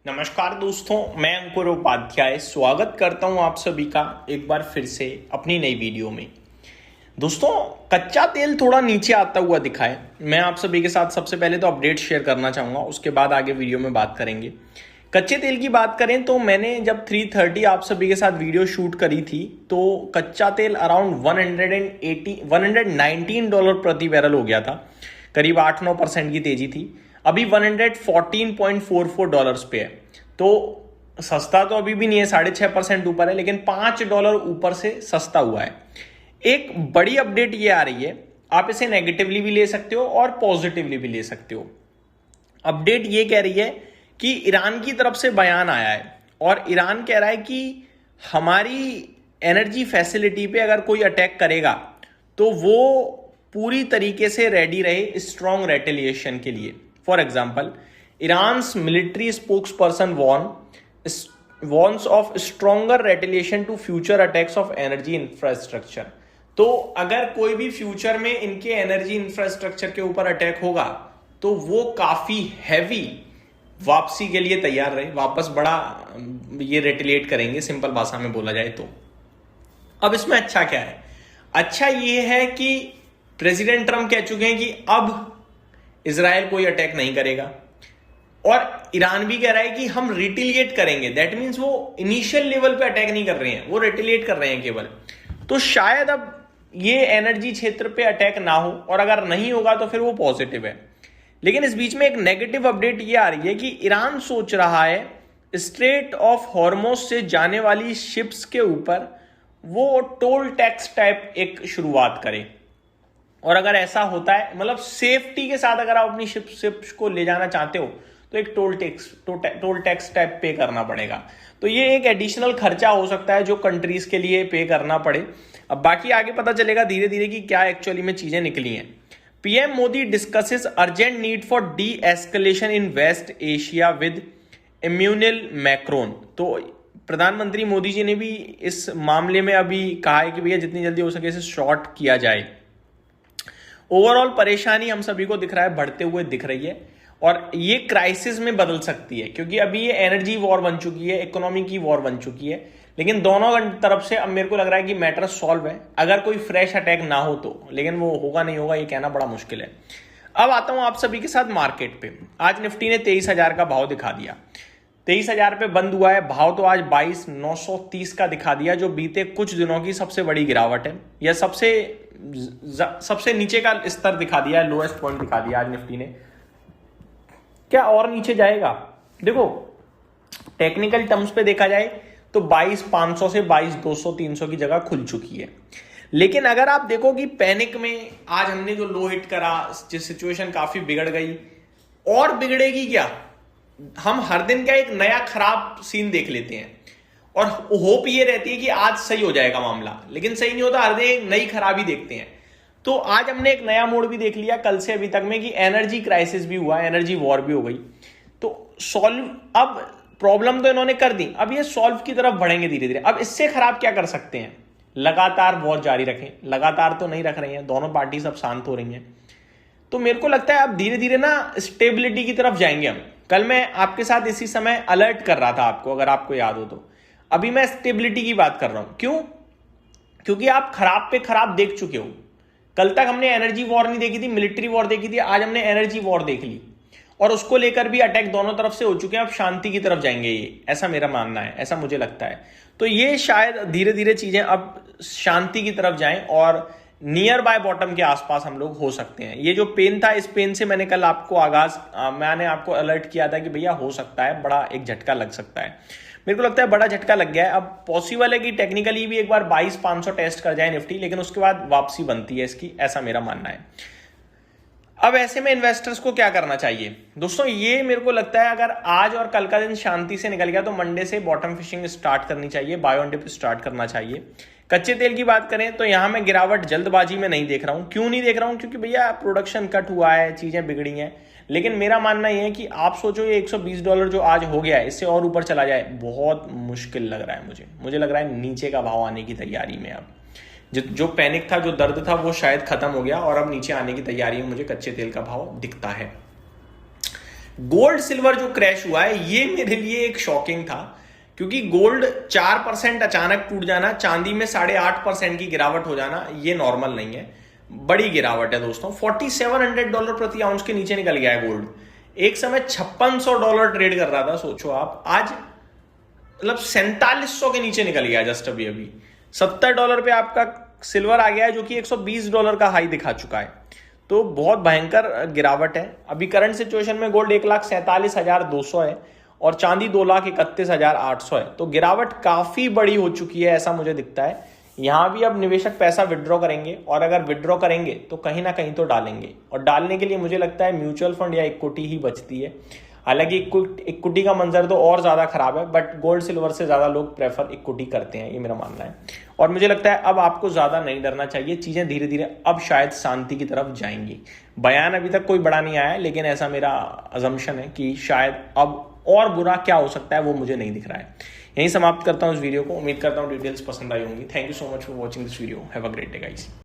नमस्कार दोस्तों, मैं अंकुर उपाध्याय स्वागत करता हूं आप सभी का एक बार फिर से अपनी नई वीडियो में। दोस्तों, कच्चा तेल थोड़ा नीचे आता हुआ दिखा है। मैं आप सभी के साथ सबसे पहले तो अपडेट शेयर करना चाहूंगा, उसके बाद आगे वीडियो में बात करेंगे। कच्चे तेल की बात करें तो मैंने जब 330 आप सभी के साथ वीडियो शूट करी थी तो कच्चा तेल अराउंड $119 प्रति बैरल हो गया था। करीब 8-9% की तेजी थी। अभी $114.44 पे है, तो सस्ता तो अभी भी नहीं है, 6.5% ऊपर है, लेकिन $5 ऊपर से सस्ता हुआ है। एक बड़ी अपडेट ये आ रही है, आप इसे नेगेटिवली भी ले सकते हो और पॉजिटिवली भी ले सकते हो। अपडेट ये कह रही है कि ईरान की तरफ से बयान आया है और ईरान कह रहा है कि हमारी एनर्जी फैसिलिटी पे अगर कोई अटैक करेगा तो वो पूरी तरीके से रेडी रहे स्ट्रॉन्ग रेटेलिएशन के लिए। For example, Iran's military spokesperson warns of stronger retaliation to future attacks of energy infrastructure. तो अगर कोई भी फ्यूचर में इनके एनर्जी इंफ्रास्ट्रक्चर के ऊपर अटैक होगा तो वो काफी हैवी वापसी के लिए तैयार रहे, वापस बड़ा ये रेटेलिएट करेंगे, सिंपल भाषा में बोला जाए तो। अब इसमें अच्छा क्या है? अच्छा ये है कि प्रेसिडेंट ट्रम्प कह चुके हैं कि अब इजराइल कोई अटैक नहीं करेगा और ईरान भी कह रहा है कि हम रिटेलिएट करेंगे। दैट मीन्स वो इनिशियल लेवल पे अटैक नहीं कर रहे हैं, वो रिटेलिएट कर रहे हैं केवल। तो शायद अब ये एनर्जी क्षेत्र पे अटैक ना हो, और अगर नहीं होगा तो फिर वो पॉजिटिव है। लेकिन इस बीच में एक नेगेटिव अपडेट ये आ रही है कि ईरान सोच रहा है स्ट्रेट ऑफ हॉर्मुज से जाने वाली शिप्स के ऊपर वो टोल टैक्स टाइप एक शुरुआत करे। और अगर ऐसा होता है, मतलब सेफ्टी के साथ अगर आप अपनी शिप्स को ले जाना चाहते हो तो एक टोल टैक्स टाइप पे करना पड़ेगा। तो ये एक एडिशनल खर्चा हो सकता है जो कंट्रीज के लिए पे करना पड़े। अब बाकी आगे पता चलेगा धीरे धीरे कि क्या एक्चुअली में चीजें निकली हैं। PM Modi discusses urgent need for de-escalation in West Asia with Emmanuel Macron. तो प्रधानमंत्री मोदी जी ने भी इस मामले में अभी कहा है कि भैया जितनी जल्दी हो सके इसे शॉर्ट किया जाए। ओवरऑल परेशानी हम सभी को दिख रहा है, बढ़ते हुए दिख रही है, और ये क्राइसिस में बदल सकती है, क्योंकि अभी ये एनर्जी वॉर बन चुकी है, इकोनॉमी की वॉर बन चुकी है। लेकिन दोनों तरफ से अब मेरे को लग रहा है कि मैटर सॉल्व है, अगर कोई फ्रेश अटैक ना हो तो। लेकिन वो होगा नहीं होगा ये कहना बड़ा मुश्किल है। अब आता हूं आप सभी के साथ मार्केट पे। आज निफ्टी ने 23,000 का भाव दिखा दिया, 23,000 पे बंद हुआ है। भाव तो आज 22,930 का दिखा दिया, जो बीते कुछ दिनों की सबसे बड़ी गिरावट है, या सबसे नीचे का स्तर दिखा दिया है, लोएस्ट पॉइंट दिखा दिया आज निफ्टी ने। क्या और नीचे जाएगा? देखो, टेक्निकल टर्म्स पे देखा जाए तो 22,500 से 22,200-300 की जगह खुल चुकी है। लेकिन अगर आप देखो कि पैनिक में आज हमने जो लो हिट करा, सिचुएशन काफी बिगड़ गई, और बिगड़ेगी क्या? हम हर दिन का एक नया खराब सीन देख लेते हैं और होप ये रहती है कि आज सही हो जाएगा मामला, लेकिन सही नहीं होता, हर दिन एक नई खराबी देखते हैं। तो आज हमने एक नया मोड भी देख लिया कल से अभी तक में कि एनर्जी क्राइसिस भी हुआ, एनर्जी वॉर भी हो गई। तो सॉल्व, अब प्रॉब्लम तो इन्होंने कर दी, अब ये सॉल्व की तरफ बढ़ेंगे धीरे धीरे। अब इससे खराब क्या कर सकते हैं? लगातार वॉर जारी रखें। लगातार तो नहीं रख रही हैं, दोनों पार्टी सब शांत हो रही हैं। तो मेरे को लगता है अब धीरे धीरे ना स्टेबिलिटी की तरफ जाएंगे हम। कल मैं आपके साथ इसी समय अलर्ट कर रहा था आपको, अगर आपको याद हो तो। अभी मैं स्टेबिलिटी की बात कर रहा हूं। क्यों? क्योंकि आप खराब पे खराब देख चुके हो। कल तक हमने एनर्जी वॉर नहीं देखी थी, मिलिट्री वॉर देखी थी, आज हमने एनर्जी वॉर देख ली, और उसको लेकर भी अटैक दोनों तरफ से हो चुके हैं। अब शांति की तरफ जाएंगे ये, ऐसा मेरा मानना है, ऐसा मुझे लगता है। तो ये शायद धीरे धीरे चीजें अब शांति की तरफ जाएं और नियर बाय बॉटम के आसपास हम लोग हो सकते हैं। ये जो पेन था, इस पेन से मैंने कल आपको मैंने आपको अलर्ट किया था कि भैया हो सकता है बड़ा एक झटका लग सकता है। मेरे को लगता है बड़ा झटका लग गया है। अब पॉसिबल है कि टेक्निकली भी एक बार 22,500 टेस्ट कर जाए निफ्टी, लेकिन उसके बाद वापसी बनती है इसकी, ऐसा मेरा मानना है। अब ऐसे में इन्वेस्टर्स को क्या करना चाहिए? दोस्तों, ये मेरे को लगता है अगर आज और कल का दिन शांति से निकल गया तो मंडे से बॉटम फिशिंग स्टार्ट करनी चाहिए, बाय ऑन डिप स्टार्ट करना चाहिए। कच्चे तेल की बात करें तो यहां मैं गिरावट जल्दबाजी में नहीं देख रहा हूं। क्यों नहीं देख रहा हूं? क्योंकि भैया प्रोडक्शन कट हुआ है, चीजें बिगड़ी हैं। लेकिन मेरा मानना यह है कि आप सोचो ये $120 जो आज हो गया है, इससे और ऊपर चला जाए, बहुत मुश्किल लग रहा है मुझे लग रहा है नीचे का भाव आने की तैयारी में। अब जो पैनिक था, जो दर्द था, वो शायद खत्म हो गया और अब नीचे आने की तैयारी में मुझे कच्चे तेल का भाव दिखता है। गोल्ड सिल्वर जो क्रैश हुआ है ये मेरे लिए एक शॉकिंग था, क्योंकि गोल्ड 4% अचानक टूट जाना, चांदी में 8.5% की गिरावट हो जाना, ये नॉर्मल नहीं है, बड़ी गिरावट है दोस्तों। $4,700 प्रति आउंस के नीचे निकल गया है गोल्ड। एक समय $5,600 ट्रेड कर रहा था, सोचो आप, आज मतलब 4700 के नीचे निकल गया जस्ट अभी अभी। $70 पे आपका सिल्वर आ गया है, जो कि $120 का हाई दिखा चुका है। तो बहुत भयंकर गिरावट है। अभी करंट सिचुएशन में गोल्ड 1,47,200 है और चांदी 2,31,800 है। तो गिरावट काफी बड़ी हो चुकी है, ऐसा मुझे दिखता है। यहां भी अब निवेशक पैसा विड्रॉ करेंगे, और अगर विड्रॉ करेंगे तो कहीं ना कहीं तो डालेंगे, और डालने के लिए मुझे लगता है म्यूचुअल फंड या इक्विटी ही बचती है। हालांकि इक्विटी का मंजर तो और ज्यादा खराब है, बट गोल्ड सिल्वर से ज्यादा लोग प्रेफर इक्विटी करते हैं, ये मेरा मानना है। और मुझे लगता है अब आपको ज्यादा नहीं डरना चाहिए, चीजें धीरे धीरे अब शायद शांति की तरफ जाएंगी। बयान अभी तक कोई बड़ा नहीं आया है, लेकिन ऐसा मेरा अजम्पशन है कि शायद अब और बुरा क्या हो सकता है वो मुझे नहीं दिख रहा है। यहीं समाप्त करता हूं इस वीडियो को। उम्मीद करता हूं डिटेल्स पसंद आई होंगी। Thank you so much for watching this video. Have a great day guys.